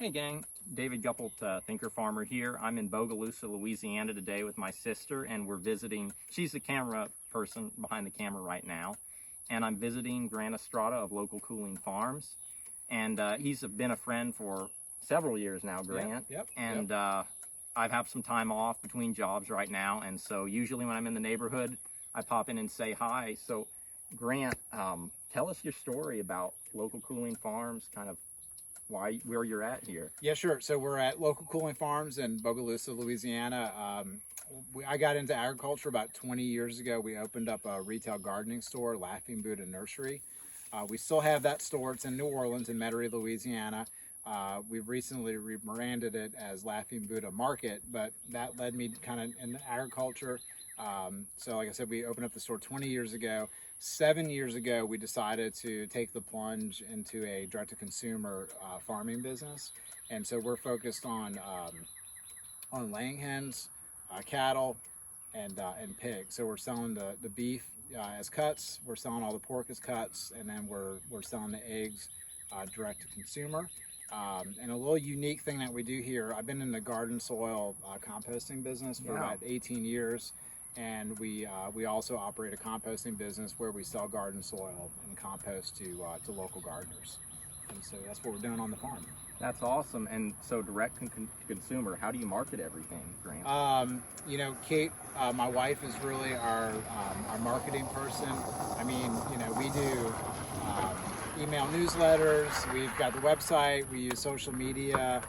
Hey gang, David Guppelt, Thinker Farmer here. I'm in Bogalousa, Louisiana today with my sister, and we're visiting, she's the camera person behind the camera right now, and I'm visiting Grant Estrade of Local Cooling Farms. And he's been a friend for several years now, Grant. Yep. And I have some time off between jobs right now, and so usually when I'm in the neighborhood, I pop in and say hi. So Grant, tell us your story about Local Cooling Farms, kind of where you're at here. Yeah, sure. So we're at Local Cooling Farms in Bogalousa, Louisiana. I got into agriculture about 20 years ago. We opened up a retail gardening store, Laughing Buddha Nursery. We still have that store. It's in New Orleans in Metairie, Louisiana. We've recently rebranded it as Laughing Buddha Market, but that led me kind of into agriculture. So like I said, we opened up the store 20 years ago. 7 years ago, we decided to take the plunge into a direct-to-consumer farming business, and so we're focused on laying hens, cattle, and pigs. So we're selling the beef as cuts. We're selling all the pork as cuts, and then we're selling the eggs direct-to-consumer. And a little unique thing that we do here, I've been in the garden soil composting business for about 18 years. And we also operate a composting business where we sell garden soil and compost to local gardeners. And so that's what we're doing on the farm. That's awesome. And so direct consumer, how do you market everything, Grant? You know, Kate, my wife, is really our marketing person. I mean, you know, we do email newsletters. We've got the website. We use social media.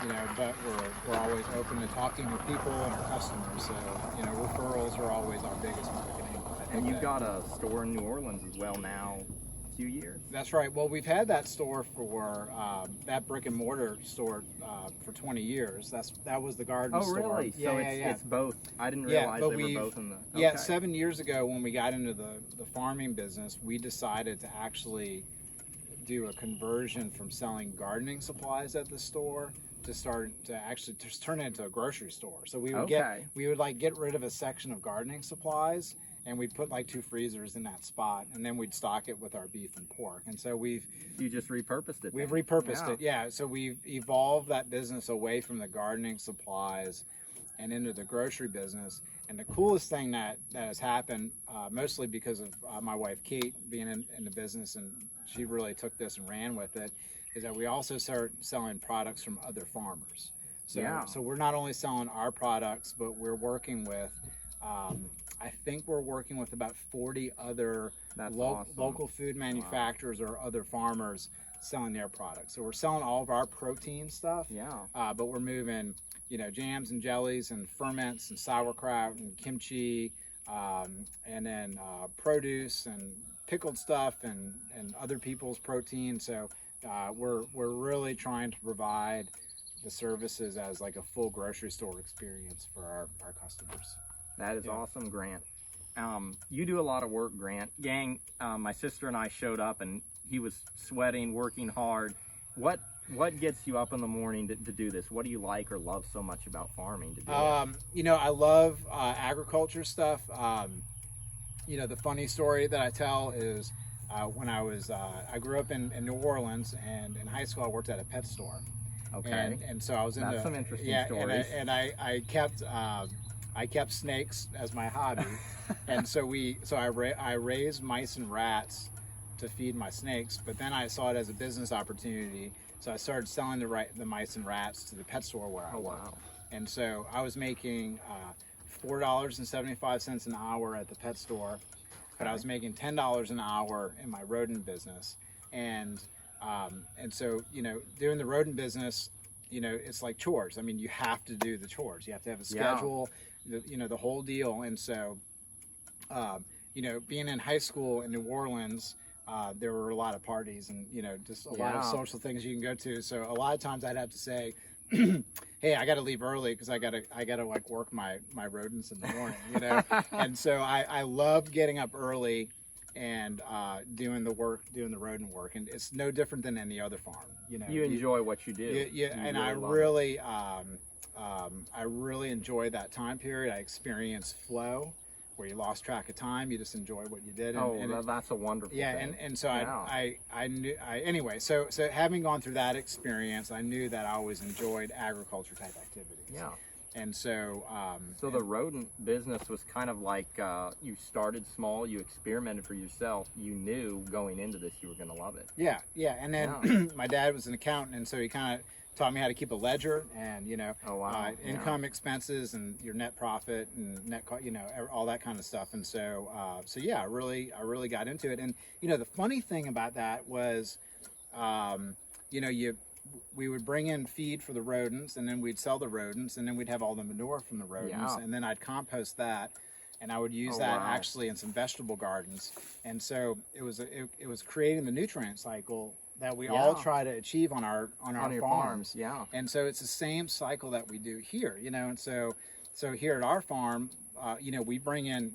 You know, but we're always open to talking with people and our customers. So, you know, referrals are always our biggest marketing. And you've got a store in New Orleans as well now, a few years. That's right. Well, we've had that store for that brick and mortar store for 20 years. That was the garden store. Oh, really? Yeah, so yeah. It's both. I didn't realize they were both in the. Okay. Yeah, 7 years ago when we got into the farming business, we decided to actually do a conversion from selling gardening supplies at the store to just turn it into a grocery store. So we would get rid of a section of gardening supplies, and we'd put like 2 freezers in that spot, and then we'd stock it with our beef and pork. And so you just repurposed it. We've repurposed it, yeah. So we've evolved that business away from the gardening supplies and into the grocery business. And the coolest thing that has happened, mostly because of my wife Kate being in the business, and she really took this and ran with it, is that we also start selling products from other farmers. So we're not only selling our products, but we're working with, I think we're working with about 40 other local food manufacturers or other farmers selling their products. So we're selling all of our protein stuff, but we're moving, you know, jams and jellies and ferments and sauerkraut and kimchi, and then produce and pickled stuff and other people's protein. So we're really trying to provide the services as like a full grocery store experience for our customers. That is awesome, Grant. You do a lot of work, Grant. Gang, my sister and I showed up, and he was sweating, working hard. What gets you up in the morning to do this? What do you like or love so much about farming to do it? You know, I love agriculture stuff. You know, the funny story that I tell is when I grew up in New Orleans, and in high school I worked at a pet store. Okay. And so I was into some interesting stories. And I kept snakes as my hobby, and so I raised mice and rats to feed my snakes. But then I saw it as a business opportunity, so I started selling the mice and rats to the pet store where I worked. Wow. And so I was making $4.75 an hour at the pet store, but I was making $10 an hour in my rodent business. And so, you know, doing the rodent business, you know, it's like chores. I mean, you have to do the chores. You have to have a schedule, you know, the whole deal. And so, you know, being in high school in New Orleans, there were a lot of parties and, you know, just a lot of social things you can go to. So a lot of times I'd have to say, hey, I got to leave early because I got to like work my rodents in the morning, you know? And so I love getting up early and doing the rodent work. And it's no different than any other farm, you know? You enjoy what you do. And I really enjoy that time period. I experience flow. where you lost track of time. You just enjoyed what you did. That's a wonderful thing. And so Yeah. I knew anyway. So having gone through that experience, I knew that I always enjoyed agriculture type activities. Yeah. And so So the rodent business was kind of like you started small, you experimented for yourself. You knew going into this you were going to love it. yeah. And then my dad was an accountant, and so he kind of taught me how to keep a ledger and income, expenses, and your net profit and net all that kind of stuff. And so I really got into it. And the funny thing about that was we would bring in feed for the rodents, and then we'd sell the rodents, and then we'd have all the manure from the rodents, and then I'd compost that, and I would use that actually in some vegetable gardens. And so it was creating the nutrient cycle that we all try to achieve on our farms. Yeah. And so it's the same cycle that we do here, and so here at our farm, we bring in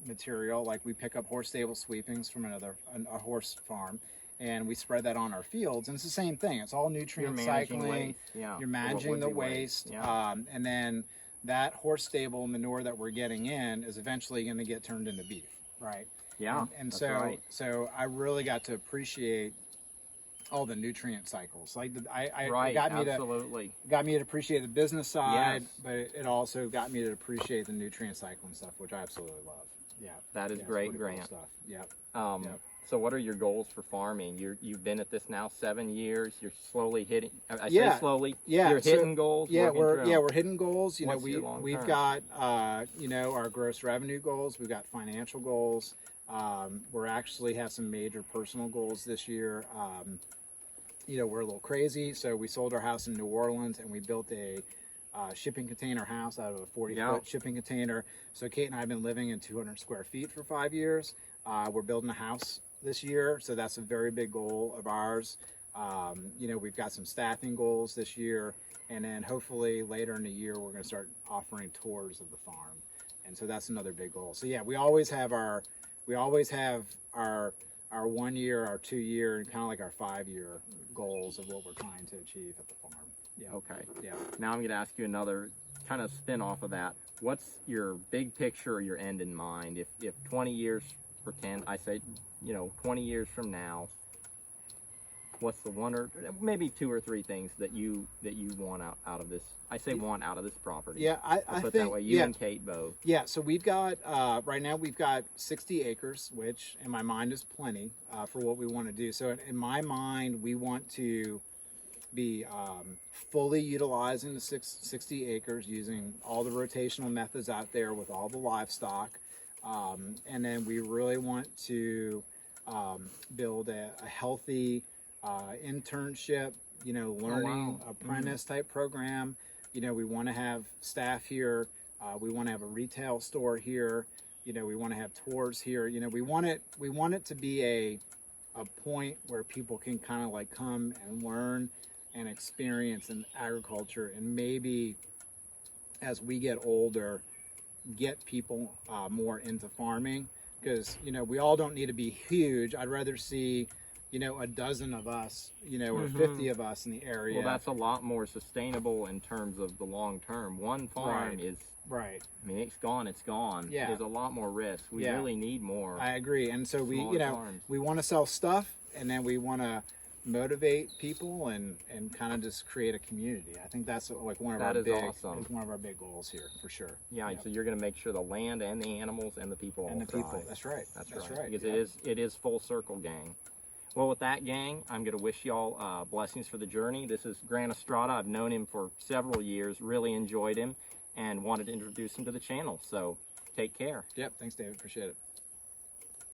material, like we pick up horse stable sweepings from a horse farm, and we spread that on our fields. And it's the same thing. It's all nutrient cycling. You're managing the waste. And then that horse stable manure that we're getting in is eventually going to get turned into beef, right? Yeah. And so I really got to appreciate all the nutrient cycles. Like it got me to appreciate the business side, but it also got me to appreciate the nutrient cycle and stuff, which I absolutely love. Yeah. That is great, Grant. Cool stuff. Yep. So what are your goals for farming? You've been at this now 7 years. You're slowly hitting. I say slowly. Yeah. You're hitting goals. Yeah, we're hitting goals. We've got our gross revenue goals. We've got financial goals. We're actually have some major personal goals this year. We're a little crazy, so we sold our house in New Orleans, and we built a shipping container house out of a 40-foot shipping container. So Kate and I have been living in 200 square feet for 5 years. We're building a house this year, so that's a very big goal of ours. We've got some staffing goals this year, and then hopefully later in the year we're going to start offering tours of the farm, and so that's another big goal. So yeah, we always have our 1 year, our 2 year, and kind of like our 5 year goals of what we're trying to achieve at the farm. Yeah. Okay. Yeah. Now I'm going to ask you another kind of spin off of that. What's your big picture or your end in mind? If 20 years, pretend I say, 20 years from now, what's the one or maybe 2 or 3 things that you want out of this? I say want out of this property. Yeah, I put think that way. You and Kate both. Yeah, so we've got right now we've got 60 acres, which in my mind is plenty for what we want to do. So in my mind, we want to be fully utilizing the 60 acres using all the rotational methods out there with all the livestock, and then we really want to build a healthy internship, learning apprentice type program. We want to have staff here. We want to have a retail store here. We want to have tours here. We want it to be a point where people can kind of like come and learn and experience in agriculture, and maybe as we get older, get people more into farming, because we all don't need to be huge. I'd rather see a dozen of us, or 50 of us in the area. Well, that's a lot more sustainable in terms of the long term. One farm is right. I mean, it's gone. Yeah. There's a lot more risk. We really need more. I agree. And so we farms. We want to sell stuff, and then we want to motivate people and kind of just create a community. I think that's like one of our big goals here for sure. Yeah. So you're going to make sure the land and the animals and the people and all the thrive. people. That's right. That's right. Because it is full circle, gang. Well, with that, gang, I'm going to wish y'all blessings for the journey. This is Grant Estrade. I've known him for several years, really enjoyed him, and wanted to introduce him to the channel. So take care. Yep. Thanks, David. Appreciate it.